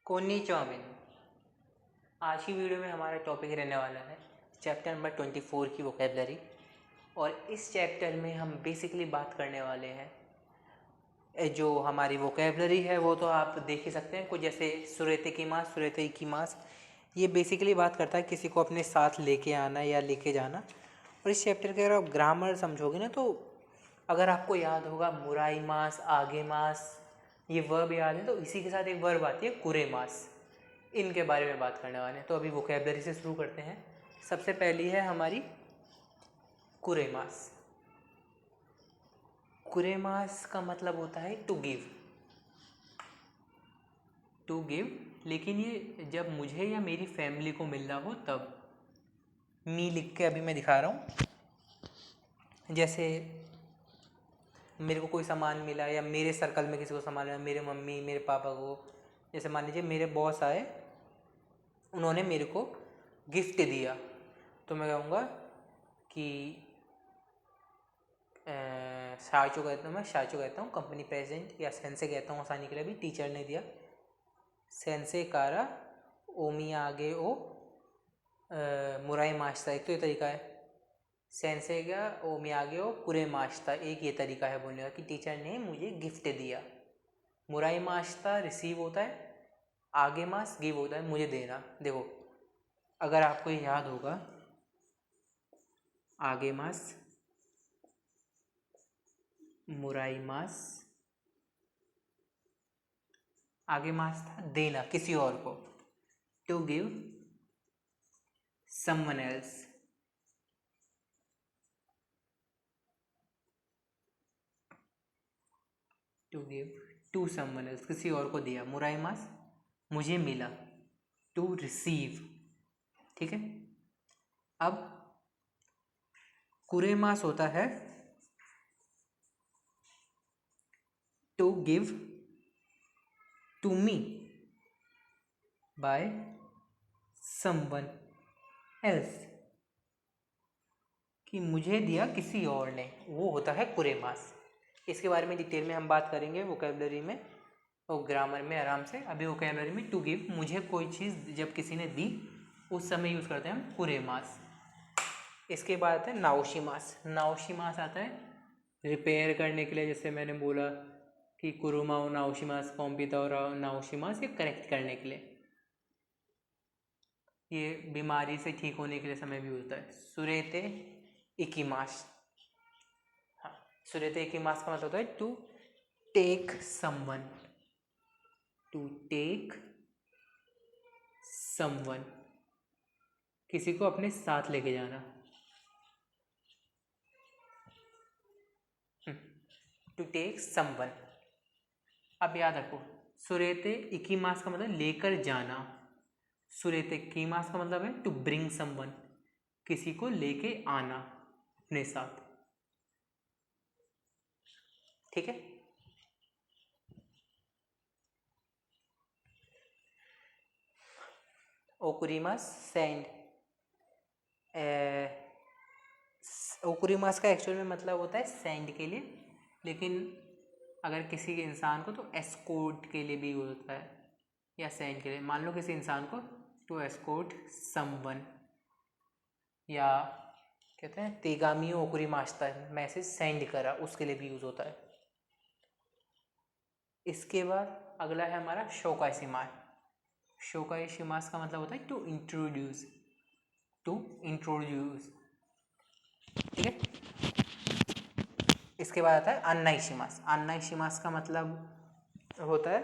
कोन्निचिवा। आज की वीडियो में हमारा टॉपिक रहने वाला है चैप्टर नंबर 24 की वोकेबलरी। और इस चैप्टर में हम बेसिकली बात करने वाले हैं जो हमारी वोकेबलरी है वो तो आप देख ही सकते हैं, कुछ जैसे सुरेते की मास, सुरेते की मास। ये बेसिकली बात करता है किसी को अपने साथ लेके आना या लेके जाना। और इस चैप्टर के अगर आप ग्रामर समझोगे ना, तो अगर आपको याद होगा मुराई मास, आगे मास, ये वर्ब याद है, तो इसी के साथ एक वर्ब आती है कुरे मास। इनके बारे में बात करने वाले हैं। तो अभी वोकेबलरी से शुरू करते हैं। सबसे पहली है हमारी कुरेमास। कुरेमास का मतलब होता है टू गिव। टू गिव, लेकिन ये जब मुझे या मेरी फैमिली को मिलना हो तब। मी लिख के अभी मैं दिखा रहा हूँ। जैसे मेरे को कोई सामान मिला या मेरे सर्कल में किसी को सामान मिला, मेरे मम्मी मेरे पापा को, जैसे मान लीजिए मेरे बॉस आए, उन्होंने मेरे को गिफ्ट दिया, तो मैं कहूँगा कि शाचो कहता हूँ, मैं शाचो कहता हूँ, कंपनी प्रेजेंट, या सेंसे कहता हूँ आसानी के लिए। भी टीचर ने दिया सेंसे कारा ओमी आगे ओ मुराई माश्ता, एक तो ये तरीका है। सेंसे का ओमी आगे ओ कुरे माश्ता, एक ये तरीका है बोलने का कि टीचर ने मुझे गिफ्ट दिया। मुराई माश्ता रिसीव होता है, आगे मास गिव होता है मुझे देना। देखो अगर आपको याद होगा, आगे मास मुराई मास, आगे मास था देना किसी और को, to give someone else. To give to someone else, किसी और को दिया। मुराई मास मुझे मिला, टू रिसीव। ठीक है। अब कुरे मास होता है to give to me by someone else, कि मुझे दिया किसी और ने, वो होता है कुरे मास। इसके बारे में डिटेल में हम बात करेंगे वोकेबलरी में और ग्रामर में आराम से। अभी वोकेबलरी में टू गिव, मुझे कोई चीज़ जब किसी ने दी उस समय यूज़ करते हैं हम कुरे मास। इसके बाद आता है नाओशी मास। नाओशी मास आता है रिपेयर करने के लिए, जैसे मैंने बोला कि कुरुमाओ नाओशी मास, कॉम्पिता और नाओशी मास, ये करेक्ट करने के लिए, ये बीमारी से ठीक होने के लिए समय भी होता है। सुरेते इकीमास, हाँ, सुरेते इकीमास का मतलब होता है to take someone, to take someone, किसी को अपने साथ लेके जाना। To take someone. अब याद रखो, सुरेते इकीमास का मतलब लेकर जाना, सुरेते कीमास का मतलब है टू ब्रिंग समवन, किसी को लेके आना अपने साथ। ठीक है। ओकुरीमास सेंड। ओकुरीमास का एक्चुअल में मतलब होता है सेंड के लिए, लेकिन अगर किसी के इंसान को तो एस्कोर्ट के लिए भी होता है, या सेंड के लिए। मान लो किसी इंसान को टू एस्कोर्ट समवन, या कहते हैं तेगामियो ओकुरी मास्ता, मैसेज सेंड करा, उसके लिए भी यूज़ होता है। इसके बाद अगला है हमारा शोकाइशिमास। शोकाइशिमास का मतलब होता है टू इंट्रोड्यूस, टू इंट्रोड्यूस। ठीक है। इसके बाद आता है अन्नाइशिमास। अन्नाइशिमास का मतलब होता है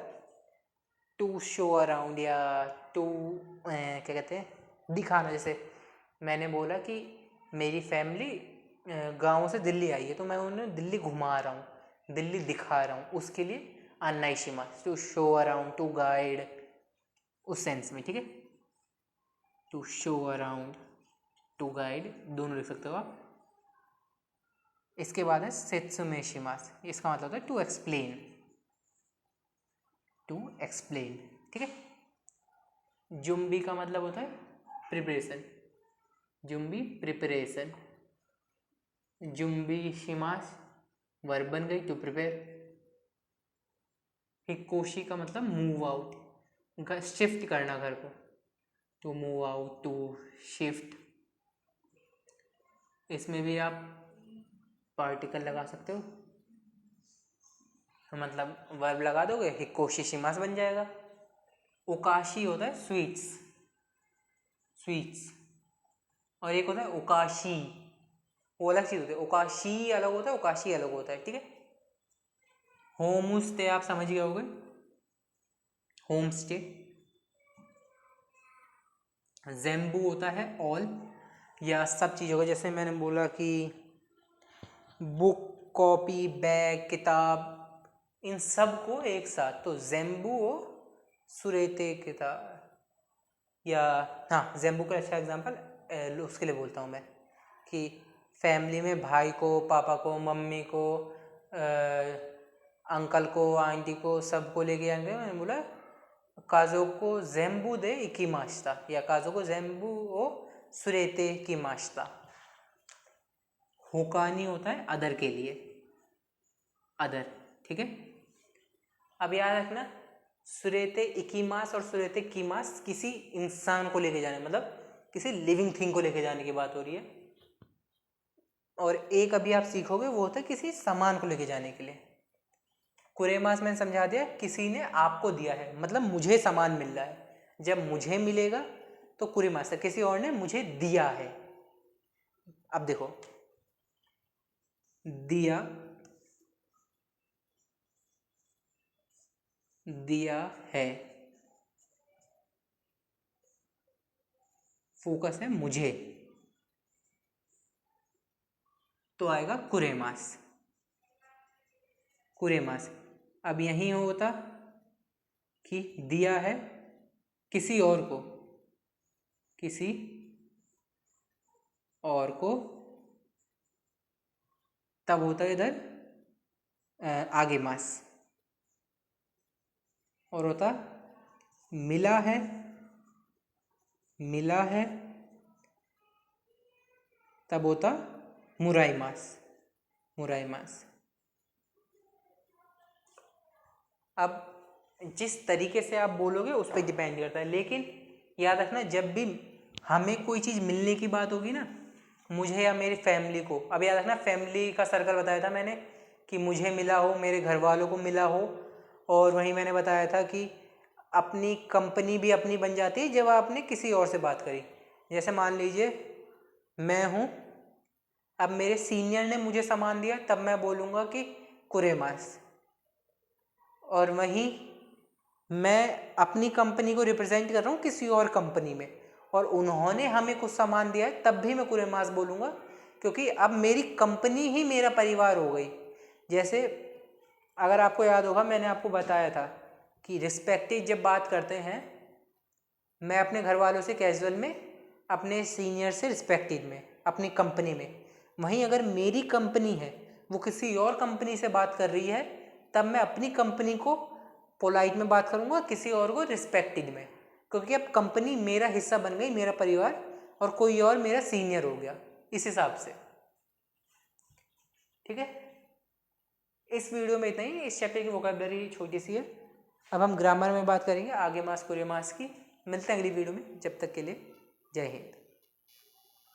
टू शो अराउंड, या टू क्या कहते हैं दिखाना। जैसे मैंने बोला कि मेरी फैमिली गांव से दिल्ली आई है, तो मैं उन्हें दिल्ली घुमा रहा हूँ, दिल्ली दिखा रहा हूँ, उसके लिए अन्नाइशिमास, to show around, to guide, उस सेंस में। ठीक है। To show around, to guide, दोनों लिख सकते हो आप। इसके बाद है सेत्सुमेशिमास। इसका मतलब होता है टू एक्सप्लेन, टू एक्सप्लेन। ठीक है। जुम्बी का मतलब होता है प्रिपरेशन, जुम्बी प्रिपरेशन। जुम्बी शिमास वर्ब बन गई टू प्रिपेयर। हिकोशी का मतलब मूव आउट, शिफ्ट करना घर को, to move out, to shift. इसमें भी आप पार्टिकल लगा सकते हो, मतलब वर्ब लगा दोगे, हिकोशिशिमास बन जाएगा। ओकाशी होता है स्वीट्स, स्वीट्स, और एक होता है ओकाशी, वो अलग चीज़ होती है। ओकाशी अलग होता है, ओकाशी अलग होता है, ठीक है। होम स्टे आप समझ गए होगे, होम स्टे। ज़ेम्बू होता है ऑल या सब चीज़ों का, जैसे मैंने बोला कि बुक, कॉपी, बैग, किताब, इन सब को एक साथ, तो ज़ेम्बू हो सुरेते किताब, या हाँ ज़ेम्बू का अच्छा एग्जांपल उसके लिए बोलता हूँ मैं कि फैमिली में भाई को, पापा को, मम्मी को, अंकल को, आंटी को, सबको लेके जाएंगे। मैंने बोला काजो को ज़ेम्बू दे इकी माश्ता, या काजो को ज़ेम्बू ओ सुरेते की माश्ता। होकानी होता है अदर के लिए, अदर, ठीक है। अब याद रखना सुरेते इकीमास और सुरेते कीमास किसी इंसान को लेके जाने, मतलब किसी लिविंग थिंग को लेके जाने की बात हो रही है। और एक अभी आप सीखोगे वो होता है किसी सामान को लेके जाने के लिए। कुरेमास मैंने समझा दिया, किसी ने आपको दिया है, मतलब मुझे सामान मिल रहा है, जब मुझे मिलेगा तो कुरेमास है, किसी और ने मुझे दिया है। अब देखो दिया, दिया है, फोकस है मुझे, तो आएगा कुरेमास, कुरेमास। अब यही होता कि दिया है किसी और को, किसी और को, तब होता है इधर आगे मास, और होता मिला है, मिला है, तब होता मुराई मास, मुराई मास। अब जिस तरीके से आप बोलोगे उस पर डिपेंड करता है, लेकिन याद रखना जब भी हमें कोई चीज़ मिलने की बात होगी ना, मुझे या मेरी फैमिली को, अब याद रखना फैमिली का सर्कल बताया था मैंने कि मुझे मिला हो, मेरे घर वालों को मिला हो, और वहीं मैंने बताया था कि अपनी कंपनी भी अपनी बन जाती है जब आपने किसी और से बात करी। जैसे मान लीजिए मैं हूँ, अब मेरे सीनियर ने मुझे सामान दिया, तब मैं बोलूँगा कि कुरेमास। और वहीं मैं अपनी कंपनी को रिप्रेजेंट कर रहा हूँ किसी और कंपनी में, और उन्होंने हमें कुछ सामान दिया है, तब भी मैं कुरेमास बोलूँगा, क्योंकि अब मेरी कंपनी ही मेरा परिवार हो गई। जैसे अगर आपको याद होगा मैंने आपको बताया था कि रिस्पेक्टिव जब बात करते हैं, मैं अपने घर वालों से कैजुअल में, अपने सीनियर से रिस्पेक्टिव में, अपनी कंपनी में। वहीं अगर मेरी कंपनी है वो किसी और कंपनी से बात कर रही है, तब मैं अपनी कंपनी को पोलाइट में बात करूँगा, किसी और को रिस्पेक्टिव में, क्योंकि अब कंपनी मेरा हिस्सा बन गई, मेरा परिवार, और कोई और मेरा सीनियर हो गया, इस हिसाब से, ठीक है। इस वीडियो में इतना ही। इस चैप्टर की वोकैबुलरी छोटी सी है। अब हम ग्रामर में बात करेंगे आगे मास, पूरे मास की। मिलते हैं अगली वीडियो में, जब तक के लिए जय हिंद।